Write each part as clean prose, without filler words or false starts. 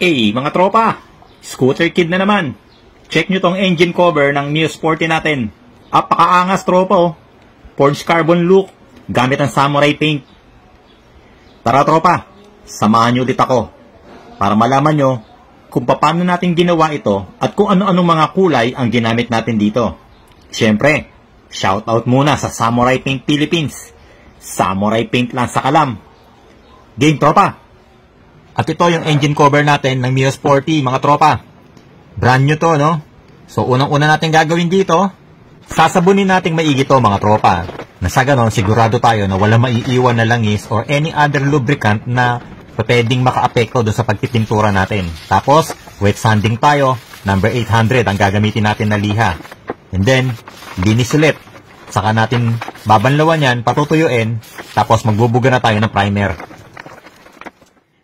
Hey mga tropa, Scooter Kid na naman. Check nyo tong engine cover ng Mio Sporty natin. Apakaangas tropa oh. Forged carbon look, gamit ang samurai paint. Tara tropa, samahan nyo ulit ako para malaman nyo kung paano natin ginawa ito at kung ano-anong mga kulay ang ginamit natin dito. Siyempre, shoutout muna sa Samurai Paint Philippines. Samurai Paint lang sa kalam. Game tropa! At ito yung engine cover natin ng Mio Sporty, mga tropa. Brand new to, no? So, unang-una natin gagawin dito, sasabunin natin maigi to, mga tropa. Na sa ganon, sigurado tayo na walang maiiwan na langis or any other lubricant na pwedeng maka-apekto doon sa pagpipintura natin. Tapos, wet sanding tayo. Number 800 ang gagamitin natin na liha. And then, linis ulit. Saka natin babanlawan yan, patutuyuin. Tapos, magbubuga na tayo ng primer.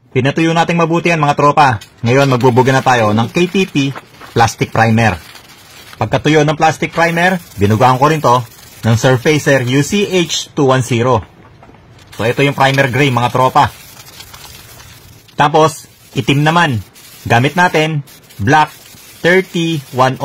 Pinatuyo natin mabuti yan mga tropa. Ngayon magbubuga na tayo ng KTP plastic primer. Pagkatuyo ng plastic primer, binugaan ko rin to ng Surfacer UCH210. So ito yung primer gray mga tropa. Tapos itim naman. Gamit natin black 30109.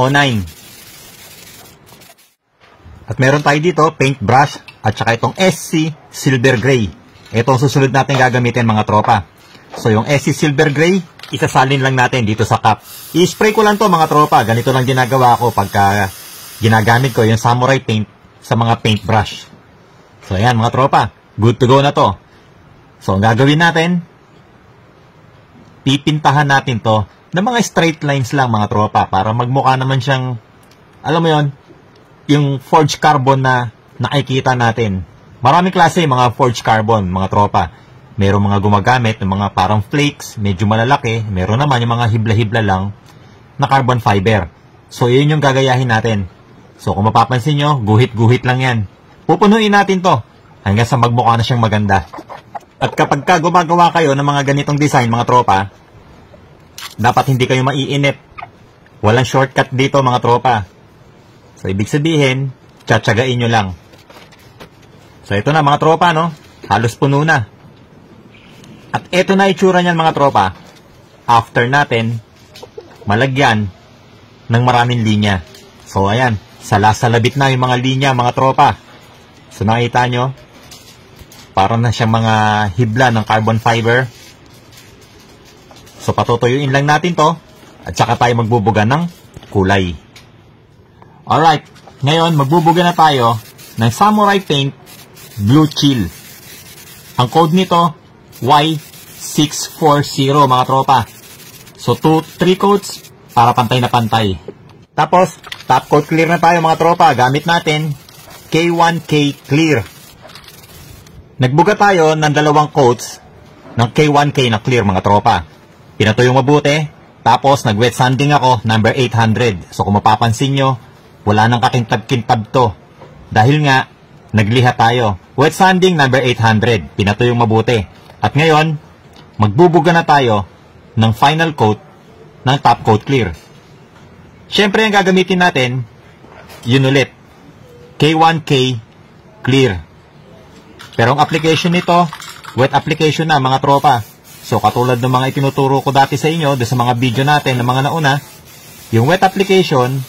At meron tayo dito paintbrush at saka itong SC silver gray. Ito ang susunod natin gagamitin mga tropa. So, yung SC Silver Gray, isasalin lang natin dito sa cup. I-spray ko lang to mga tropa. Ganito lang ginagawa ko pagka ginagamit ko yung samurai paint sa mga paintbrush. So, ayan mga tropa. Good to go na to. So, ang gagawin natin, pipintahan natin to ng mga straight lines lang mga tropa para magmukha naman siyang, alam mo yon, yung forged carbon na nakikita natin. Maraming klase mga forged carbon mga tropa. Merong mga gumagamit ng mga parang flakes, medyo malalaki. Meron naman yung mga hibla-hibla lang na carbon fiber. So, yun yung gagayahin natin. So, kung mapapansin nyo, guhit-guhit lang yan. Pupunuin natin to hanggang sa magmukha na siyang maganda. At kapag ka gumagawa kayo ng mga ganitong design, mga tropa, dapat hindi kayo maiinip. Walang shortcut dito, mga tropa. So, ibig sabihin, tsatsagain nyo lang. So, ito na, mga tropa, no? Halos puno na. At eto na itsura niyan mga tropa, after natin malagyan ng maraming linya. So ayan, salasalabit na yung mga linya mga tropa. So nakita nyo, parang na siyang mga hibla ng carbon fiber. So patutuyuin lang natin to at saka tayo magbubuga ng kulay. Alright, ngayon magbubuga na tayo ng Samurai Paint Blue Chill. Ang code nito Y640 mga tropa. So 3 coats para pantay na pantay. Tapos top coat clear na tayo mga tropa. Gamit natin K1K clear. Nagbuga tayo ng 2 coats ng K1K na clear mga tropa. Pinatuyo mabuti. Tapos nag wet sanding ako number 800. So kung mapapansin nyo, wala nang kakintab-kintab to. Dahil nga nagliha tayo. Wet sanding number 800. Pinatuyo mabuti. At ngayon, magbubuga na tayo ng final coat ng top coat clear. Siyempre, ang gagamitin natin, yun ulit, K1K clear. Pero ang application nito, wet application na mga tropa. So, katulad ng mga itinuturo ko dati sa inyo, sa mga video natin ng mga nauna, yung wet application,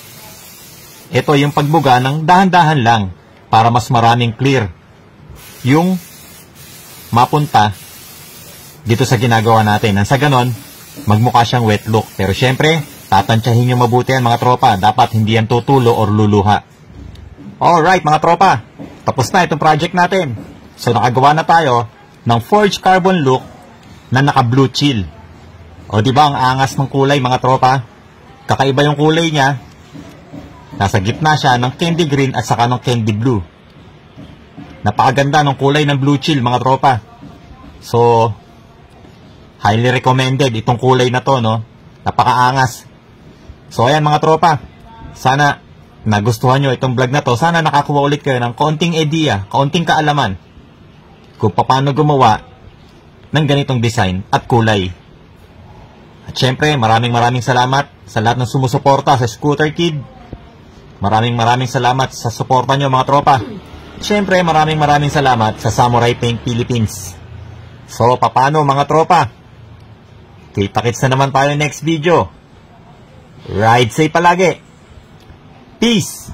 ito yung pagbuga ng dahan-dahan lang para mas maraming clear yung mapunta dito sa ginagawa natin. Nang sa ganon, magmukha siyang wet look. Pero syempre, tatansyahin nyo mabuti yan mga tropa. Dapat hindi yan tutulo or luluha. Alright mga tropa, tapos na itong project natin. So nakagawa na tayo ng forged carbon look na naka blue chill. O diba ang angas ng kulay mga tropa? Kakaiba yung kulay niya. Nasa gitna siya ng candy green at saka ng candy blue. Napakaganda ng kulay ng blue chill mga tropa. So highly recommended itong kulay na to, no? Napakaangas. So, ayan mga tropa. Sana nagustuhan nyo itong vlog na to. Sana nakakuha ulit kayo ng kaunting idea, kaunting kaalaman kung paano gumawa ng ganitong design at kulay. At syempre, maraming salamat sa lahat ng sumusuporta sa Scooter Kid. Maraming salamat sa suporta nyo mga tropa. Syempre, maraming salamat sa Samurai Paint Philippines. So, paano mga tropa? Kita-kits na naman tayo next video. Ride safe palagi. Peace!